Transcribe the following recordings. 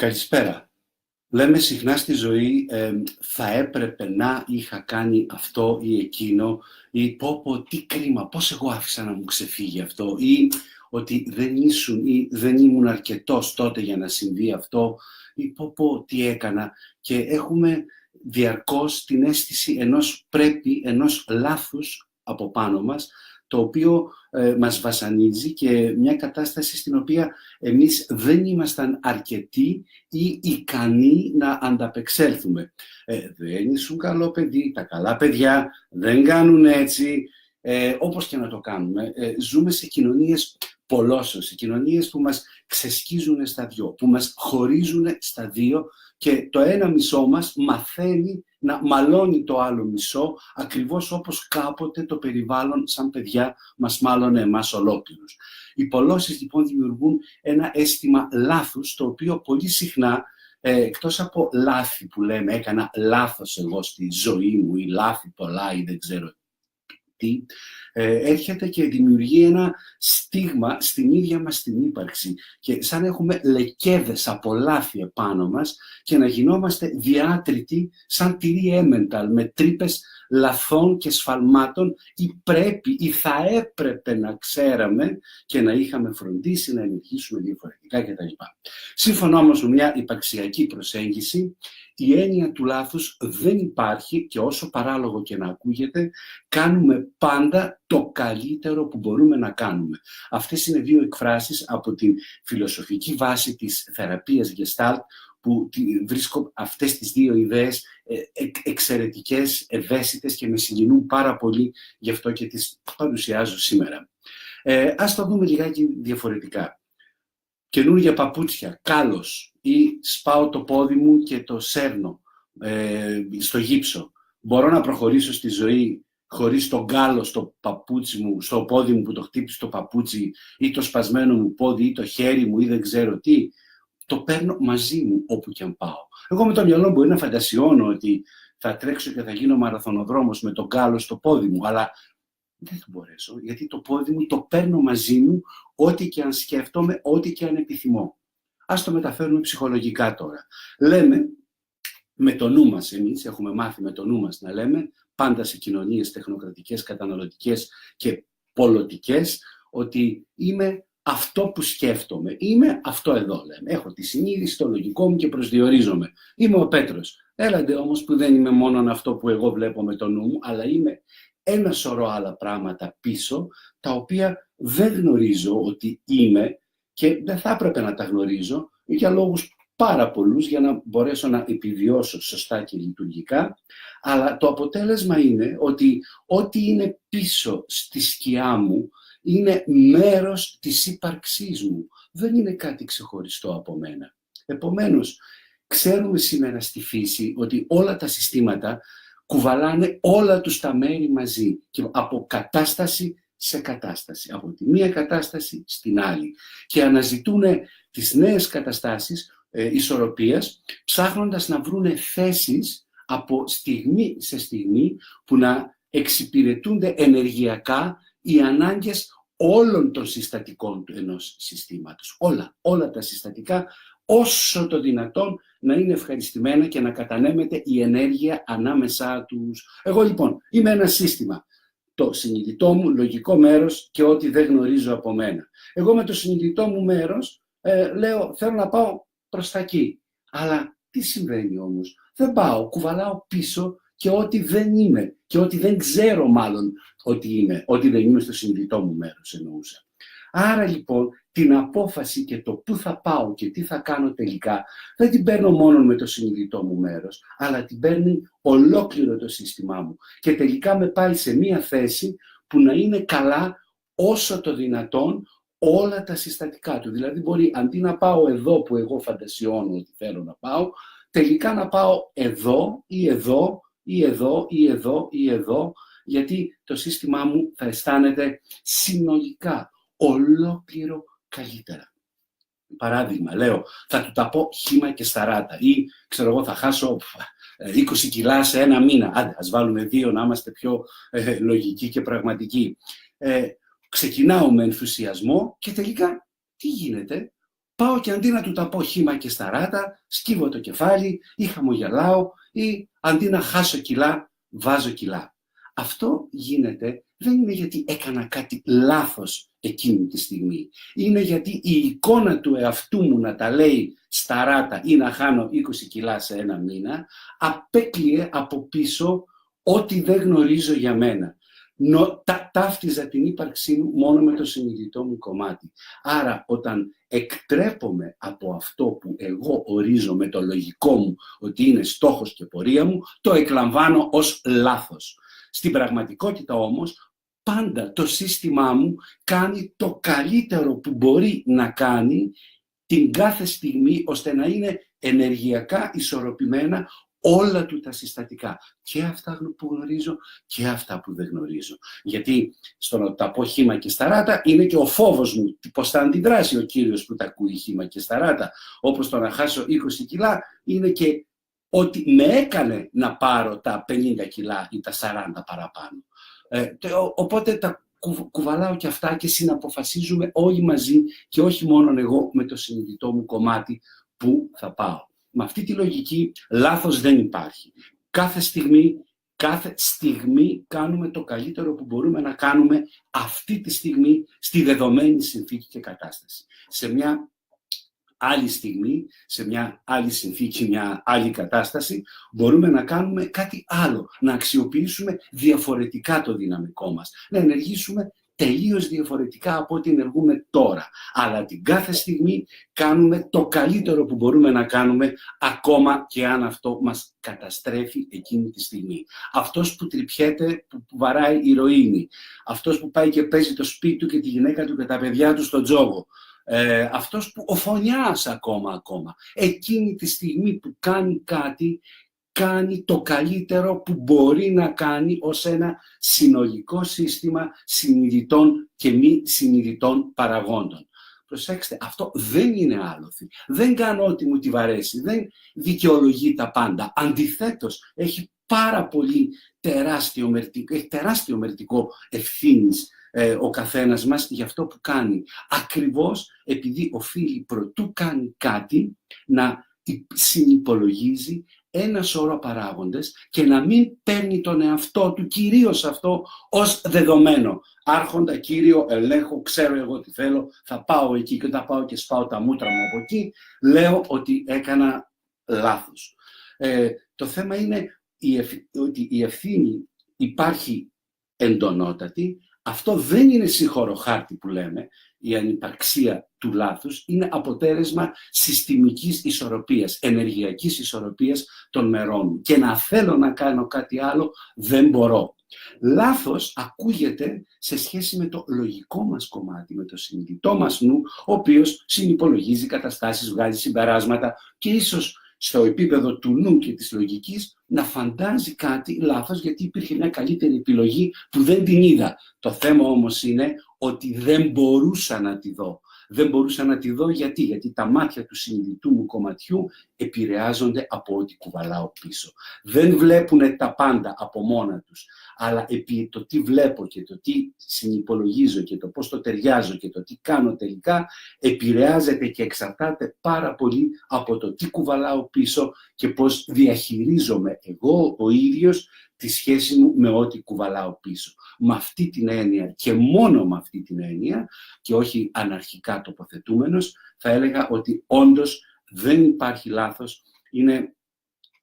Καλησπέρα. Λέμε συχνά στη ζωή θα έπρεπε να είχα κάνει αυτό ή εκείνο ή πω τι κρίμα, πώς εγώ άφησα να μου ξεφύγει αυτό ή ότι δεν ήσουν ή δεν ήμουν αρκετός τότε για να συμβεί αυτό ή πω τι έκανα, και έχουμε διαρκώς την αίσθηση ενός πρέπει, ενός λάθους από πάνω μας, το οποίο μας βασανίζει, και μια κατάσταση στην οποία εμείς δεν ήμασταν αρκετοί ή ικανοί να ανταπεξέλθουμε. Δεν ήσουν καλό παιδί, τα καλά παιδιά δεν κάνουν έτσι, όπως και να το κάνουμε. Ζούμε σε κοινωνίες πολλώσεως, σε κοινωνίες που μας ξεσκίζουν στα δυο, που μας χωρίζουν στα δύο, και το ένα μισό μας μαθαίνει να μαλώνει το άλλο μισό, ακριβώς όπως κάποτε το περιβάλλον σαν παιδιά μας μάλωνε εμάς ολόκληρους. Οι πολλώσεις λοιπόν δημιουργούν ένα αίσθημα λάθους, το οποίο πολύ συχνά, εκτός από λάθη που λέμε έκανα λάθος εγώ στη ζωή μου ή λάθη πολλά ή δεν ξέρω τι, έρχεται και δημιουργεί ένα στίγμα στην ίδια μας την ύπαρξη, και σαν έχουμε λεκέδες από λάθη επάνω μας και να γινόμαστε διάτριτοι σαν τυρί έμενταλ με τρύπες λαθών και σφαλμάτων, ή πρέπει ή θα έπρεπε να ξέραμε και να είχαμε φροντίσει να ενεργήσουμε διαφορετικά κτλ. Σύμφωνα όμως με μια υπαρξιακή προσέγγιση, η έννοια του λάθους δεν υπάρχει, και όσο παράλογο και να ακούγεται, κάνουμε πάντα το καλύτερο που μπορούμε να κάνουμε. Αυτές είναι δύο εκφράσεις από την φιλοσοφική βάση της θεραπείας Gestalt, που βρίσκω αυτές τις δύο ιδέες εξαιρετικές, ευαίσθητες, και με συγκινούν πάρα πολύ, γι' αυτό και τις παρουσιάζω σήμερα. Ας το δούμε λιγάκι διαφορετικά. Καινούργια παπούτσια, κάλος, ή σπάω το πόδι μου και το σέρνω στο γύψο. Μπορώ να προχωρήσω στη ζωή χωρίς τον κάλο στο παπούτσι μου, στο πόδι μου που το χτύπησε το παπούτσι, ή το σπασμένο μου πόδι, ή το χέρι μου, ή δεν ξέρω τι. Το παίρνω μαζί μου όπου και αν πάω. Εγώ με το μυαλό μπορεί να φαντασιώνω ότι θα τρέξω και θα γίνω μαραθωνοδρόμος με τον κάλο στο πόδι μου, αλλά δεν θα μπορέσω, γιατί το πόδι μου το παίρνω μαζί μου, ό,τι και αν σκέφτομαι, ό,τι και αν επιθυμώ. Ας το μεταφέρουμε ψυχολογικά τώρα. Λέμε με το νου μας, εμείς έχουμε μάθει με το νου μας να λέμε, πάντα σε κοινωνίες τεχνοκρατικές, καταναλωτικές και πολιτικές, ότι είμαι αυτό που σκέφτομαι. Είμαι αυτό εδώ, λέμε. Έχω τη συνείδηση, το λογικό μου και προσδιορίζομαι. Είμαι ο Πέτρος. Έλατε όμως που δεν είμαι μόνο αυτό που εγώ βλέπω με το νου μου, αλλά είμαι ένα σωρό άλλα πράγματα πίσω, τα οποία δεν γνωρίζω ότι είμαι, και δεν θα έπρεπε να τα γνωρίζω, για λόγους πάρα πολλούς, για να μπορέσω να επιβιώσω σωστά και λειτουργικά, αλλά το αποτέλεσμα είναι ότι ό,τι είναι πίσω στη σκιά μου είναι μέρος της ύπαρξής μου, δεν είναι κάτι ξεχωριστό από μένα. Επομένως, ξέρουμε σήμερα στη φύση ότι όλα τα συστήματα κουβαλάνε όλα τους τα μέρη μαζί, και από κατάσταση σε κατάσταση, από τη μία κατάσταση στην άλλη, και αναζητούν τις νέες καταστάσεις ισορροπίας, ψάχνοντας να βρούνε θέσεις από στιγμή σε στιγμή που να εξυπηρετούνται ενεργειακά οι ανάγκες όλων των συστατικών του ενός συστήματος. Όλα τα συστατικά, όσο το δυνατόν να είναι ευχαριστημένα και να κατανέμεται η ενέργεια ανάμεσά τους. Εγώ λοιπόν είμαι ένα σύστημα. Το συνειδητό μου λογικό μέρος και ό,τι δεν γνωρίζω από μένα. Εγώ με το συνειδητό μου μέρος λέω θέλω να πάω προς τα εκεί. Αλλά τι συμβαίνει όμως? Δεν πάω, κουβαλάω πίσω και ό,τι δεν είμαι, και ό,τι δεν ξέρω μάλλον ότι είμαι, ό,τι δεν είμαι στο συνειδητό μου μέρος εννοούσα. Άρα λοιπόν την απόφαση και το πού θα πάω και τι θα κάνω τελικά δεν την παίρνω μόνο με το συνειδητό μου μέρος, αλλά την παίρνει ολόκληρο το σύστημά μου, και τελικά με πάει σε μία θέση που να είναι καλά όσο το δυνατόν όλα τα συστατικά του. Δηλαδή μπορεί αντί να πάω εδώ που εγώ φαντασιώνω ότι θέλω να πάω, τελικά να πάω εδώ ή εδώ ή εδώ ή εδώ ή εδώ, γιατί το σύστημά μου θα αισθάνεται συνολικά ολόκληρο καλύτερα. Παράδειγμα, λέω, θα του τα πω χύμα και σταράτα, ή ξέρω εγώ θα χάσω 20 κιλά σε ένα μήνα. Άντε, ας βάλουμε 2 να είμαστε πιο λογικοί και πραγματικοί. Ξεκινάω με ενθουσιασμό και τελικά τι γίνεται? πάω και αντί να του τα πω χύμα και σταράτα, σκύβω το κεφάλι ή χαμογελάω ή αντί να χάσω κιλά, βάζω κιλά. Αυτό γίνεται δεν είναι γιατί έκανα κάτι λάθος εκείνη τη στιγμή. Είναι γιατί η εικόνα του εαυτού μου να τα λέει σταράτα ή να χάνω 20 κιλά σε ένα μήνα, απέκλειε από πίσω ό,τι δεν γνωρίζω για μένα. Ταύτιζα την ύπαρξή μου μόνο με το συνειδητό μου κομμάτι. Άρα όταν εκτρέπομαι από αυτό που εγώ ορίζω με το λογικό μου ότι είναι στόχος και πορεία μου, το εκλαμβάνω ως λάθος. Στην πραγματικότητα όμως, πάντα το σύστημά μου κάνει το καλύτερο που μπορεί να κάνει την κάθε στιγμή, ώστε να είναι ενεργειακά ισορροπημένα όλα του τα συστατικά. Και αυτά που γνωρίζω και αυτά που δεν γνωρίζω. Γιατί στο να τα πω χύμα και σταράτα είναι και ο φόβος μου πώς θα αντιδράσει ο κύριος που τα ακούει χύμα και σταράτα. Όπως το να χάσω 20 κιλά είναι και ότι με έκανε να πάρω τα 50 κιλά ή τα 40 παραπάνω. Οπότε τα κουβαλάω και αυτά και συναποφασίζουμε όλοι μαζί και όχι μόνο εγώ με το συνειδητό μου κομμάτι που θα πάω. Με αυτή τη λογική λάθος δεν υπάρχει. Κάθε στιγμή κάνουμε το καλύτερο που μπορούμε να κάνουμε αυτή τη στιγμή στη δεδομένη συνθήκη και κατάσταση. Σε μια άλλη στιγμή, σε μια άλλη συνθήκη, μια άλλη κατάσταση, μπορούμε να κάνουμε κάτι άλλο, να αξιοποιήσουμε διαφορετικά το δυναμικό μας, να ενεργήσουμε τελείως διαφορετικά από ό,τι ενεργούμε τώρα. Αλλά την κάθε στιγμή κάνουμε το καλύτερο που μπορούμε να κάνουμε, ακόμα και αν αυτό μας καταστρέφει εκείνη τη στιγμή. Αυτός που τρυπιέται, που βαράει ηρωίνη, αυτός που πάει και παίζει το σπίτι του και τη γυναίκα του και τα παιδιά του στο τζόγο, αυτός που οφωνιάς ακόμα, εκείνη τη στιγμή που κάνει κάτι, κάνει το καλύτερο που μπορεί να κάνει ως ένα συνολικό σύστημα συνειδητών και μη συνειδητών παραγόντων. Προσέξτε, αυτό δεν είναι άλοθη. Δεν κάνω ό,τι μου τη βαρέσει. Δεν δικαιολογεί τα πάντα. Αντιθέτως, έχει πάρα πολύ τεράστιο μερτικό ευθύνης ο καθένας μας για αυτό που κάνει. Ακριβώς επειδή οφείλει προτού κάνει κάτι να συνυπολογίζει ένα σώρο παράγοντες και να μην παίρνει τον εαυτό του, κυρίως αυτό, ως δεδομένο. Άρχοντα, κύριο, ελέγχω, ξέρω εγώ τι θέλω, θα πάω εκεί και όταν πάω και σπάω τα μούτρα μου από εκεί, λέω ότι έκανα λάθος. Το θέμα είναι ότι η ευθύνη υπάρχει εντονότατη. Αυτό δεν είναι συγχωροχάρτη που λέμε, η ανυπαρξία του λάθους είναι αποτέλεσμα συστημικής ισορροπίας, ενεργειακής ισορροπίας των μερών μου. Και να θέλω να κάνω κάτι άλλο δεν μπορώ. Λάθος ακούγεται σε σχέση με το λογικό μας κομμάτι, με το συνειδητό μας νου, ο οποίος συνυπολογίζει καταστάσεις, βγάζει συμπεράσματα και ίσως στο επίπεδο του νου και της λογικής να φαντάζει κάτι λάθος γιατί υπήρχε μια καλύτερη επιλογή που δεν την είδα. Το θέμα όμως είναι ότι δεν μπορούσα να τη δω. Δεν μπορούσα να τη δω γιατί τα μάτια του συνειδητού μου κομματιού επηρεάζονται από ό,τι κουβαλάω πίσω. Δεν βλέπουν τα πάντα από μόνα τους, αλλά επί το τι βλέπω και το τι συνυπολογίζω και το πώς το ταιριάζω και το τι κάνω τελικά επηρεάζεται και εξαρτάται πάρα πολύ από το τι κουβαλάω πίσω και πώς διαχειρίζομαι εγώ ο ίδιος τη σχέση μου με ό,τι κουβαλάω πίσω. Με αυτή την έννοια και μόνο με αυτή την έννοια και όχι αναρχικά τοποθετούμενος, θα έλεγα ότι όντως δεν υπάρχει λάθος. Είναι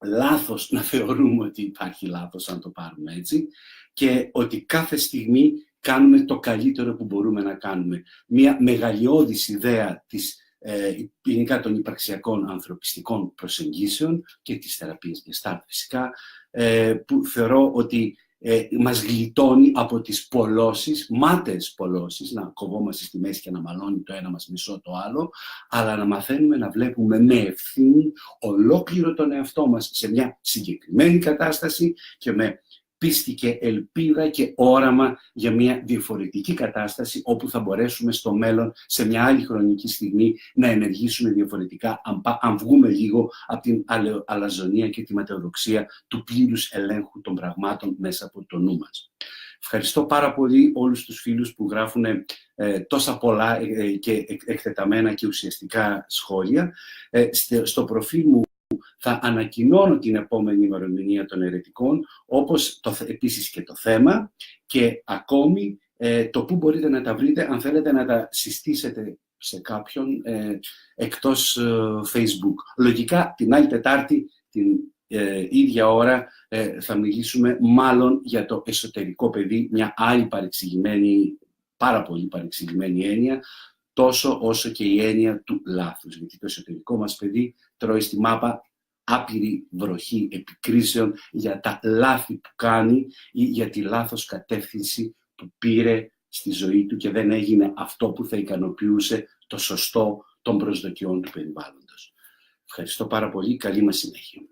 λάθος να θεωρούμε ότι υπάρχει λάθος, αν το πάρουμε έτσι, και ότι κάθε στιγμή κάνουμε το καλύτερο που μπορούμε να κάνουμε. Μια μεγαλειώδης ιδέα της γενικά των υπαρξιακών ανθρωπιστικών προσεγγίσεων και της θεραπείας Gestalt φυσικά, που θεωρώ ότι μας γλιτώνει από τις πολλώσεις, μάταιες πολλώσεις, να κοβόμαστε στη μέση και να μαλώνει το ένα μας μισό το άλλο, αλλά να μαθαίνουμε να βλέπουμε με ευθύνη ολόκληρο τον εαυτό μας σε μια συγκεκριμένη κατάσταση και με πίστη και ελπίδα και όραμα για μια διαφορετική κατάσταση όπου θα μπορέσουμε στο μέλλον, σε μια άλλη χρονική στιγμή, να ενεργήσουμε διαφορετικά αν βγούμε λίγο από την αλαζονία και τη ματαιοδοξία του πλήρους ελέγχου των πραγμάτων μέσα από το νου μας. Ευχαριστώ πάρα πολύ όλους τους φίλους που γράφουν τόσα πολλά και εκτεταμένα και ουσιαστικά σχόλια. Στο προφίλ μου θα ανακοινώνω την επόμενη ημερομηνία των Αιρετικών, όπως επίσης και το θέμα και ακόμη το που μπορείτε να τα βρείτε αν θέλετε να τα συστήσετε σε κάποιον εκτός Facebook. Λογικά την άλλη Τετάρτη, την ίδια ώρα, θα μιλήσουμε μάλλον για το εσωτερικό παιδί, μια άλλη παρεξηγημένη, πάρα πολύ παρεξηγημένη έννοια, τόσο όσο και η έννοια του λάθους. Γιατί το εσωτερικό μας παιδί τρώει στη μάπα άπειρη βροχή επικρίσεων για τα λάθη που κάνει ή για τη λάθος κατεύθυνση που πήρε στη ζωή του και δεν έγινε αυτό που θα ικανοποιούσε το σωστό των προσδοκιών του περιβάλλοντος. Ευχαριστώ πάρα πολύ. Καλή μας συνέχεια.